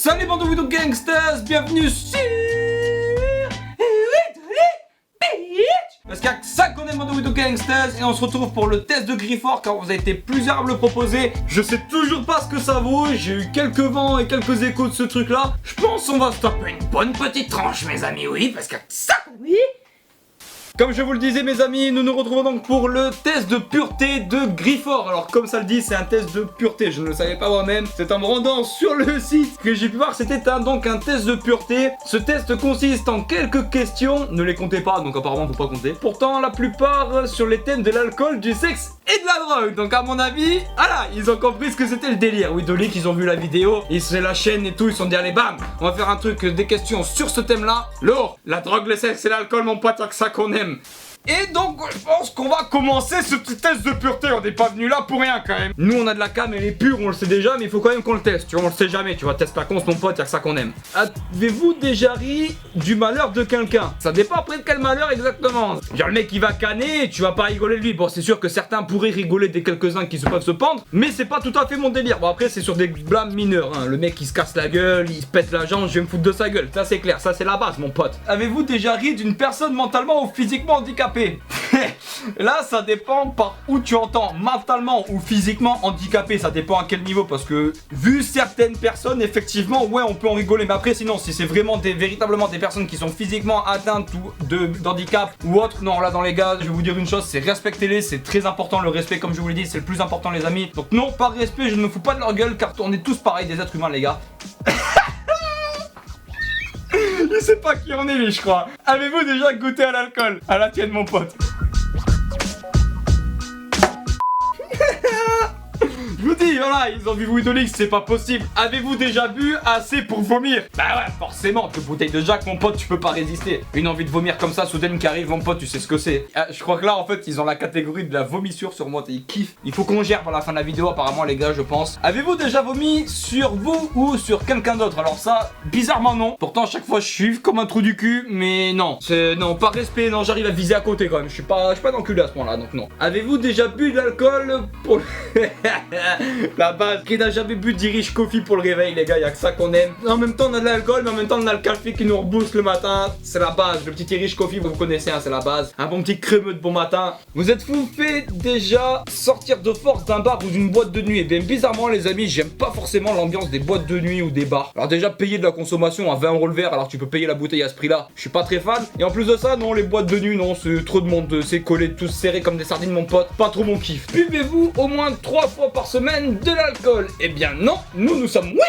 Salut bande de Widow Gangsters, bienvenue sur... Parce qu'il y a que ça qu'on aime bande de Widow Gangsters et on se retrouve pour le test de Grifford car vous avez été plusieurs à me le proposer. Je sais toujours pas ce que ça vaut, j'ai eu quelques vents et quelques échos de ce truc là. Je pense qu'on va se taper une bonne petite tranche mes amis, oui, parce qu'il y a que ça oui. Comme je vous le disais mes amis, nous nous retrouvons donc pour le test de pureté de Grifford. Alors comme ça le dit, c'est un test de pureté, je ne le savais pas moi-même. C'est en me rendant sur le site que j'ai pu voir que c'était donc un test de pureté. Ce test consiste en quelques questions, ne les comptez pas, donc apparemment faut pas compter. Pourtant la plupart sur les thèmes de l'alcool, du sexe et de la drogue. Donc à mon avis, voilà, ils ont compris ce que c'était le délire. Oui, Dolly, ils ont vu la vidéo, ils c'est la chaîne et tout, ils sont dit allez bam, on va faire un truc, des questions sur ce thème-là. Lourd, la drogue, le sexe et l'alcool, mon pote, c'est que ça qu'on aime. Et donc je pense qu'on va commencer ce petit test de pureté. On n'est pas venu là pour rien quand même. Nous on a de la cam, elle est pure, on le sait déjà, mais il faut quand même qu'on le teste. Tu vois, on le sait jamais, tu vois, teste la conce mon pote, y'a que ça qu'on aime. Avez-vous déjà ri du malheur de quelqu'un? Ça dépend après de quel malheur exactement. Genre le mec il va canner, tu vas pas rigoler de lui. Bon c'est sûr que certains pourraient rigoler des quelques-uns qui peuvent se pendre, mais c'est pas tout à fait mon délire. Bon après c'est sur des blâmes mineurs hein. Le mec il se casse la gueule, il se pète la jambe, je vais me foutre de sa gueule. Ça c'est clair, ça c'est la base mon pote. Avez-vous déjà ri d'une personne mentalement ou physiquement handicapée? Là ça dépend par où tu entends mentalement ou physiquement handicapé, ça dépend à quel niveau parce que vu certaines personnes effectivement ouais on peut en rigoler, mais après sinon si c'est vraiment véritablement des personnes qui sont physiquement atteintes ou d'handicap ou autre, non là dans les gars je vais vous dire une chose, c'est respectez-les, c'est très important le respect comme je vous l'ai dit, c'est le plus important les amis. Donc non, par respect je ne me fous pas de leur gueule car on est tous pareils des êtres humains les gars. Je sais pas qui on est lui je crois. Avez-vous déjà goûté à l'alcool? À la tienne mon pote. Je vous dis, voilà, ils ont vu Widolix, c'est pas possible. Avez-vous déjà bu assez pour vomir? Bah ouais, forcément, deux bouteilles de Jack, mon pote, tu peux pas résister. Une envie de vomir comme ça, soudaine qui arrive, mon pote, tu sais ce que c'est. Je crois que là, en fait, ils ont la catégorie de la vomissure sur moi, ils kiffent. Il faut qu'on gère pour la fin de la vidéo, apparemment, les gars, je pense. Avez-vous déjà vomi sur vous ou sur quelqu'un d'autre? Alors ça, bizarrement, non. Pourtant, à chaque fois, je suis comme un trou du cul, mais non. Non, par respect, non, j'arrive à viser à côté quand même. Je suis pas d'enculé à ce point-là, donc non. Avez-vous déjà bu de l'alcool pour... La base, qui n'a jamais bu d'Irish Coffee pour le réveil les gars, y'a que ça qu'on aime. En même temps on a de l'alcool mais en même temps on a le café qui nous rebooste le matin. C'est la base, le petit Irish Coffee vous connaissez hein, c'est la base. Un bon petit crémeux de bon matin. Vous êtes-vous fait déjà sortir de force d'un bar ou d'une boîte de nuit? Et bien bizarrement les amis, j'aime pas forcément l'ambiance des boîtes de nuit ou des bars. Alors déjà payer de la consommation à 20 € le verre alors tu peux payer la bouteille à ce prix là, je suis pas très fan. Et en plus de ça non, les boîtes de nuit non, c'est trop de monde, c'est collé tous serrés comme des sardines mon pote, pas trop mon kiff. Buvez-vous au moins 3 fois par semaine de l'alcool? Eh bien non, nous sommes oui.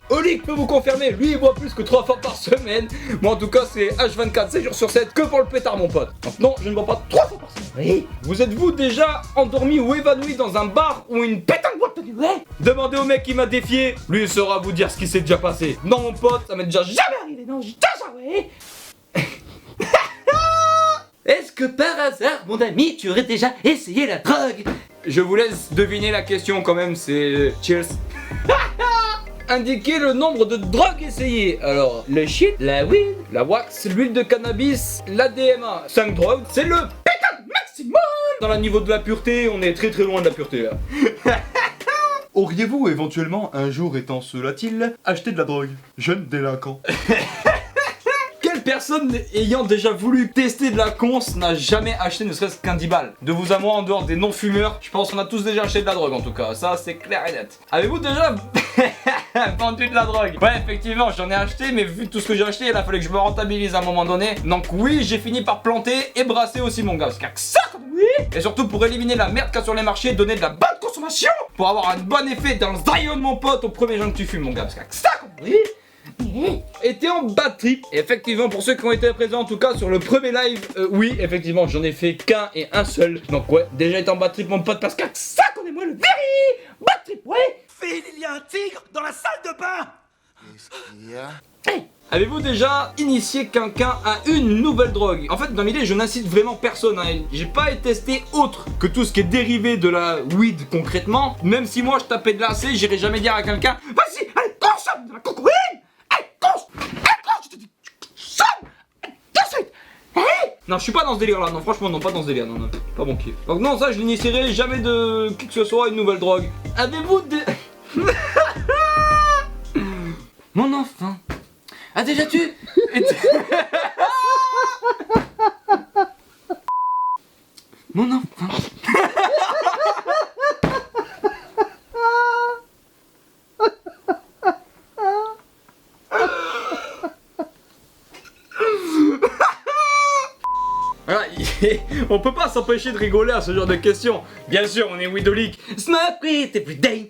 Olic peut vous confirmer, lui il boit plus que 3 fois par semaine. Moi en tout cas c'est H24, 7 jours sur 7 que pour le pétard mon pote. Donc non, je ne bois pas 3 fois par semaine. Oui. Vous êtes-vous déjà endormi ou évanoui dans un bar ou une pétanque boîte de nuit? Ouais. Demandez au mec qui m'a défié, lui il saura vous dire ce qui s'est déjà passé. Non mon pote, ça m'est déjà jamais arrivé, non, j'ai déjà ouais. Est-ce que par hasard, mon ami, tu aurais déjà essayé la drogue? Je vous laisse deviner la question quand même, c'est... Cheers. Indiquez le nombre de drogues essayées. Alors, le shit, la weed, la wax, l'huile de cannabis, la DMA. 5 drogues, c'est le pétard maximum. Dans le niveau de la pureté, on est très très loin de la pureté là. Auriez-vous éventuellement, un jour étant cela-t-il, acheté de la drogue? Jeune délinquant. Personne ayant déjà voulu tester de la conce n'a jamais acheté ne serait-ce qu'un 10 balles. De vous à moi, en dehors des non-fumeurs, je pense qu'on a tous déjà acheté de la drogue en tout cas, ça c'est clair et net. Avez-vous déjà vendu de la drogue? Ouais effectivement j'en ai acheté, mais vu tout ce que j'ai acheté, il a fallu que je me rentabilise à un moment donné. Donc oui, j'ai fini par planter et brasser aussi mon gars, parce qu'il y a que ça oui. Et surtout pour éliminer la merde qu'il y a sur les marchés, donner de la bonne consommation, pour avoir un bon effet dans le zayon de mon pote au premier joint que tu fumes mon gars, parce qu'il y a que ça oui. Était en bad trip. Et effectivement pour ceux qui ont été présents en tout cas sur le premier live, oui effectivement j'en ai fait qu'un et un seul. Donc ouais, déjà été en bad trip mon pote parce que ça qu'on est moi le very bad trip ouais. Phil, il y a un tigre dans la salle de bain. Qu'est-ce qu'il y a? Hey. Avez-vous déjà initié quelqu'un à une nouvelle drogue? En fait dans l'idée je n'incite vraiment personne hein. J'ai pas testé autre que tout ce qui est dérivé de la weed concrètement. Même si moi je tapais de l'AC, j'irai jamais dire à quelqu'un vas-y allez consomme de la cocaïne. Non, je suis pas dans ce délire là, non, franchement, non, pas dans ce délire, non, pas bon kiff. Donc, non, ça, je l'initierai jamais de qui que ce soit une nouvelle drogue. Avez-vous des. Mon enfant, as déjà-tu Mon enfant. Voilà, on peut pas s'empêcher de rigoler à ce genre de questions. Bien sûr, on est Widolic. Smoke it every day,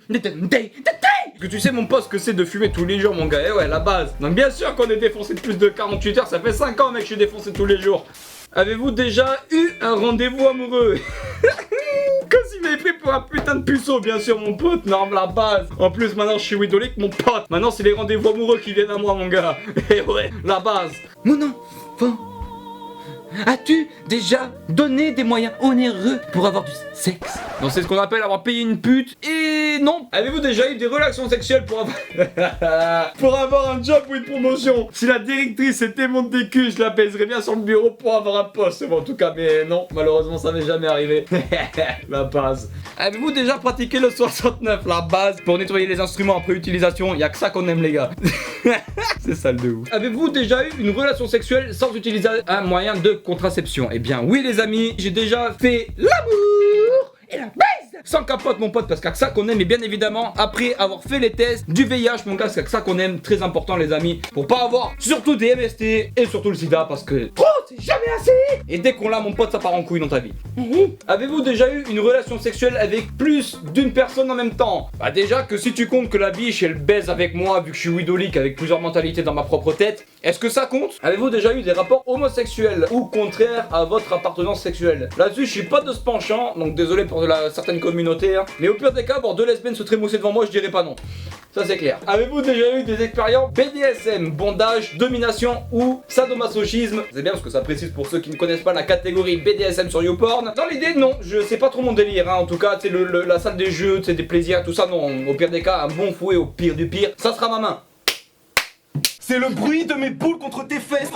que tu sais mon pote que c'est de fumer tous les jours mon gars, eh ouais la base. Donc bien sûr qu'on est défoncé de plus de 48 heures, ça fait 5 ans mec que je suis défoncé tous les jours. Avez-vous déjà eu un rendez-vous amoureux? Comme s'il m'avait pris pour un putain de puceau, bien sûr mon pote, non la base. En plus maintenant je suis Widolic mon pote, maintenant c'est les rendez-vous amoureux qui viennent à moi mon gars. Eh ouais, la base. Mon enfant, as-tu déjà donné des moyens onéreux pour avoir du sexe? Donc c'est ce qu'on appelle avoir payé une pute. Et non. Avez-vous déjà eu des relations sexuelles pour avoir pour avoir un job ou une promotion? Si la directrice était mon cul, je la pèserais bien sur le bureau pour avoir un poste. Bon, en tout cas, mais non, malheureusement ça m'est jamais arrivé. La base. Avez-vous déjà pratiqué le 69, la base, pour nettoyer les instruments après utilisation? Y a que ça qu'on aime les gars. C'est sale de ouf. Avez-vous déjà eu une relation sexuelle sans utiliser un moyen de contraception? Eh bien oui les amis, j'ai déjà fait l'amour et la baise sans capote mon pote, parce qu'à ça qu'on aime, et bien évidemment après avoir fait les tests du VIH mon gars, c'est à ça qu'on aime, très important les amis, pour pas avoir surtout des MST et surtout le sida, parce que trop c'est jamais assez, et dès qu'on l'a mon pote ça part en couille dans ta vie. Avez-vous déjà eu une relation sexuelle avec plus d'une personne en même temps? Bah déjà que si tu comptes que la biche elle baise avec moi vu que je suis Widolic avec plusieurs mentalités dans ma propre tête, est-ce que ça compte? Avez-vous déjà eu des rapports homosexuels ou contraires à votre appartenance sexuelle? Là-dessus je suis pas de ce penchant, donc désolé pour certaines communautés, hein. Mais au pire des cas, voir deux lesbiennes se trémousser devant moi, je dirais pas non. Ça c'est clair. Avez-vous déjà eu des expériences BDSM, bondage, domination ou sadomasochisme? C'est bien parce que ça précise pour ceux qui ne connaissent pas la catégorie BDSM sur YouPorn. Dans l'idée, non, c'est pas trop mon délire, hein. En tout cas, c'est la salle des jeux, c'est des plaisirs, tout ça, non. Au pire des cas, un bon fouet, au pire du pire, ça sera ma main. C'est le bruit de mes boules contre tes fesses.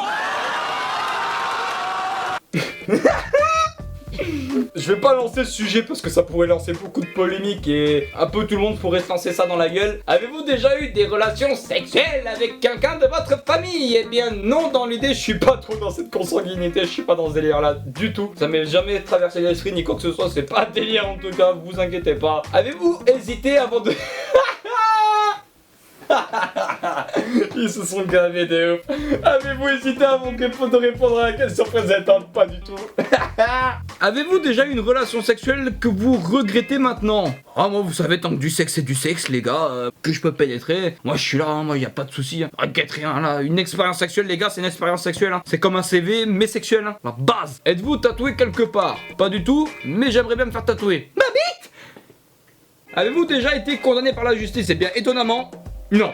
Je vais pas lancer ce sujet parce que ça pourrait lancer beaucoup de polémiques et un peu tout le monde pourrait se lancer ça dans la gueule. Avez-vous déjà eu des relations sexuelles avec quelqu'un de votre famille? Eh bien non, dans l'idée je suis pas trop dans cette consanguinité, je suis pas dans ce délire là du tout. Ça m'est jamais traversé l'esprit ni quoi que ce soit, c'est pas un délire en tout cas, vous inquiétez pas. Avez-vous hésité avant de... Ils se sont gavés de ouf. Avez-vous hésité avant de répondre à la question précédente? Pas du tout. Avez-vous déjà eu une relation sexuelle que vous regrettez maintenant? Ah moi vous savez, tant que du sexe c'est du sexe les gars, que je peux pénétrer, moi je suis là, hein, moi y a pas de soucis, hein. Regrette rien là, une expérience sexuelle les gars c'est une expérience sexuelle, hein. C'est comme un CV mais sexuel, hein. La base. Êtes-vous tatoué quelque part? Pas du tout, mais j'aimerais bien me faire tatouer. Ma bite. Avez-vous déjà été condamné par la justice? Eh bien étonnamment, non,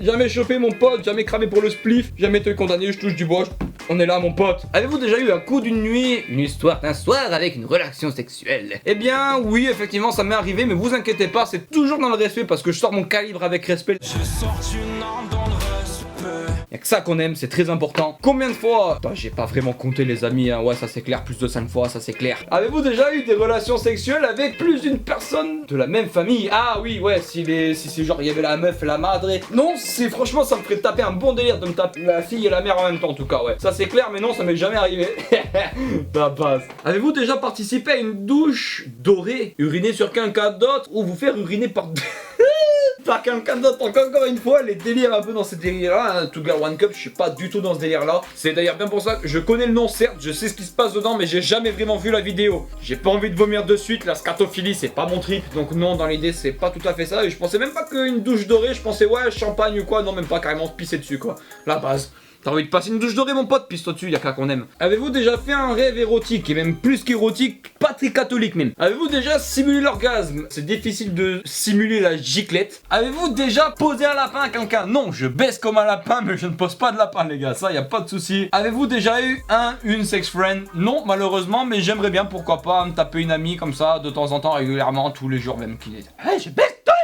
jamais chopé mon pote, jamais cramé pour le spliff, jamais été condamné, je touche du bois, on est là mon pote. Avez-vous déjà eu un coup d'une nuit, une histoire d'un soir avec une relation sexuelle? Eh bien oui, effectivement ça m'est arrivé, mais vous inquiétez pas, c'est toujours dans le respect parce que je sors mon calibre avec respect. Je sors une arme dans le respect. Y'a que ça qu'on aime, c'est très important. Combien de fois? Bah j'ai pas vraiment compté les amis, hein. Ouais ça c'est clair, plus de 5 fois, ça c'est clair. Avez-vous déjà eu des relations sexuelles avec plus d'une personne de la même famille? Ah oui, ouais, si c'est genre il y avait la meuf et la madre. Non, c'est franchement ça me ferait taper un bon délire de me taper la fille et la mère en même temps en tout cas, ouais. Ça c'est clair, mais non, ça m'est jamais arrivé. La base. Avez-vous déjà participé à une douche dorée? Uriner sur quelqu'un d'autre ou vous faire uriner par... par quelqu'un d'autre? Encore une fois, les délires un peu dans ces délires là, hein. Tout gars One Cup, je suis pas du tout dans ce délire là. C'est d'ailleurs bien pour ça que je connais le nom certes, je sais ce qui se passe dedans, mais j'ai jamais vraiment vu la vidéo. J'ai pas envie de vomir de suite, la scatophilie c'est pas mon trip, donc non, dans l'idée c'est pas tout à fait ça. Et je pensais même pas qu'une douche dorée, je pensais ouais champagne ou quoi, non même pas, carrément se pisser dessus quoi. La base. T'as envie de passer une douche dorée mon pote, pisse-toi dessus, y'a qu'à qu'on aime. Avez-vous déjà fait un rêve érotique, et même plus qu'érotique, pas très catholique même? Avez-vous déjà simulé l'orgasme? C'est difficile de simuler la giclette. Avez-vous déjà posé un lapin à quelqu'un? Non, je baisse comme un lapin, mais je ne pose pas de lapin les gars, ça y a pas de souci. Avez-vous déjà eu une sex friend? Non, malheureusement, mais j'aimerais bien, pourquoi pas, me taper une amie comme ça, de temps en temps, régulièrement, tous les jours même qu'il est. Hey, je baisse toi!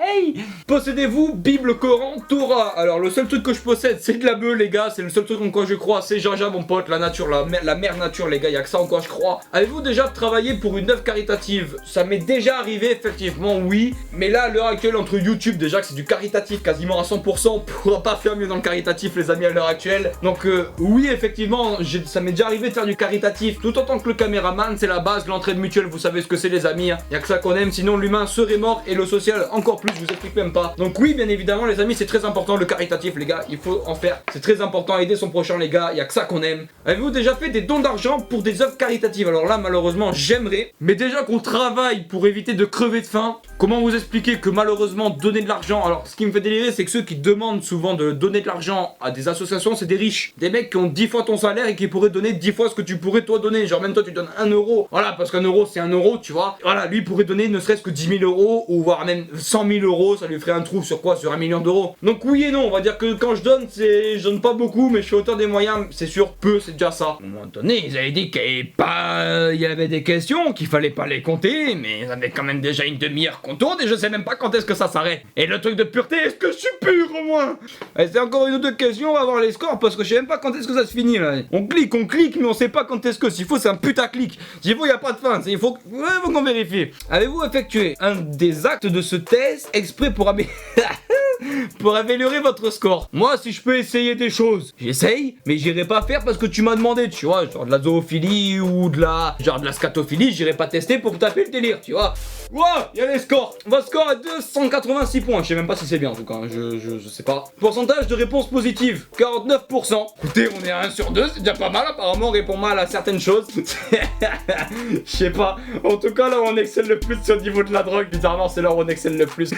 Hey! Possédez-vous Bible, Coran, Torah? Alors le seul truc que je possède c'est de la bœuf les gars, c'est le seul truc en quoi je crois, c'est Jaja mon pote, la nature, la mère nature les gars, y'a que ça en quoi je crois. Avez-vous déjà travaillé pour une œuvre caritative? Ça m'est déjà arrivé effectivement, oui, mais là à l'heure actuelle entre YouTube déjà que c'est du caritatif quasiment à 100%, on pourra pas faire mieux dans le caritatif les amis à l'heure actuelle. Donc oui effectivement, ça m'est déjà arrivé de faire du caritatif, tout en tant que le caméraman, c'est la base, l'entraide mutuelle, vous savez ce que c'est les amis, hein. Y'a que ça qu'on aime, sinon l'humain serait mort et le social encore plus, je vous explique même pas. Donc oui bien évidemment les amis c'est très important le caritatif les gars, il faut en faire, c'est très important, aider son prochain les gars, y'a que ça qu'on aime. Avez-vous déjà fait des dons d'argent pour des œuvres caritatives? Alors là malheureusement j'aimerais, mais déjà qu'on travaille pour éviter de crever de faim, comment vous expliquer que malheureusement donner de l'argent, alors ce qui me fait délirer c'est que ceux qui demandent souvent de donner de l'argent à des associations c'est des riches, des mecs qui ont 10 fois ton salaire et qui pourraient donner 10 fois ce que tu pourrais toi donner, genre même toi tu donnes 1 euro, voilà parce qu'un euro c'est 1 euro tu vois, voilà lui pourrait donner ne serait-ce que 10 000 euros ou voire même 100 000 euros, ça lui ferait un trou sur quoi, sur 1 million d'euros. Donc oui et non, on va dire que quand je donne je donne pas beaucoup mais je fais autant des moyens, c'est sûr peu c'est déjà ça. À un moment donné ils avaient dit il y avait des questions qu'il fallait pas les compter, mais ils avaient quand même déjà une demi-heure qu'on tourne et je sais même pas quand est-ce que ça s'arrête. Et le truc de pureté, est-ce que je suis pur au moins? Et c'est encore une ou deux questions, on va voir les scores parce que je sais même pas quand est-ce que ça se finit là. On clique mais on sait pas quand est-ce que, s'il faut c'est un putaclic, s'il faut y a pas de fin, il faut qu'on vérifie. Avez-vous effectué un des actes de ce test exprès pour pour améliorer votre score? Moi si je peux essayer des choses, j'essaye, mais j'irai pas faire parce que tu m'as demandé, tu vois, genre de la zoophilie ou de la scatophilie, j'irai pas tester pour taper le délire, tu vois. Wow, il y a les scores. Votre score est 286 points, je sais même pas si c'est bien en tout cas, hein. Je sais pas. Pourcentage de réponse positive, 49%. Écoutez, on est à 1 sur 2, c'est déjà pas mal, apparemment on répond mal à certaines choses. Je sais pas, en tout cas là où on excelle le plus sur le niveau de la drogue, bizarrement c'est là où on excelle le plus.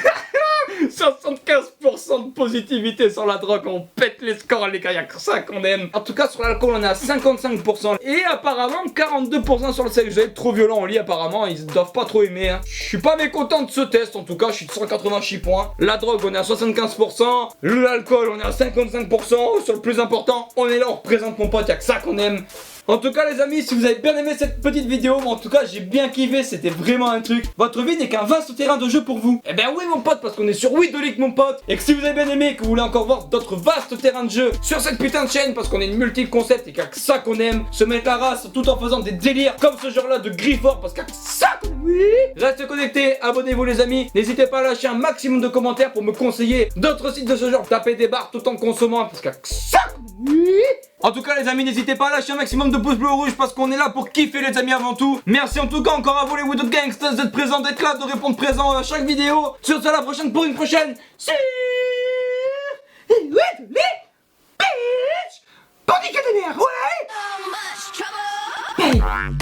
75% de positivité sur la drogue, on pète les scores les gars, y'a que ça qu'on aime. En tout cas sur l'alcool on est à 55% et apparemment 42% sur le sexe. Vous êtes trop violent au lit apparemment, ils doivent pas trop aimer hein. Je suis pas mécontent de ce test en tout cas, je suis de 186 points. La drogue on est à 75%, l'alcool on est à 55%, sur le plus important on est là, on représente mon pote, y'a que ça qu'on aime. En tout cas les amis, si vous avez bien aimé cette petite vidéo, en tout cas j'ai bien kiffé, c'était vraiment un truc. Votre vie n'est qu'un vaste terrain de jeu pour vous. Eh ben oui mon pote, parce qu'on est sur Weedolic mon pote. Et que si vous avez bien aimé et que vous voulez encore voir d'autres vastes terrains de jeu sur cette putain de chaîne, parce qu'on est une multi-concept et qu'il y a que ça qu'on aime, se mettre la race tout en faisant des délires comme ce genre là de Grifford, parce qu'il y a que ça qu'on aime. Oui. Restez connectés, abonnez-vous les amis. N'hésitez pas à lâcher un maximum de commentaires pour me conseiller d'autres sites de ce genre. Tapez des barres tout en consommant, parce qu'il y a que ça qu'on aime. Oui. En tout cas les amis, n'hésitez pas à lâcher un maximum de pouces bleus ou rouges parce qu'on est là pour kiffer les amis avant tout. Merci en tout cas encore à vous les Wood Gangsters d'être présents, d'être là, de répondre présent à chaque vidéo. Sur ce, à la prochaine pour une prochaine. Sur Weedolic Bitch. Bandit des mers, ouais.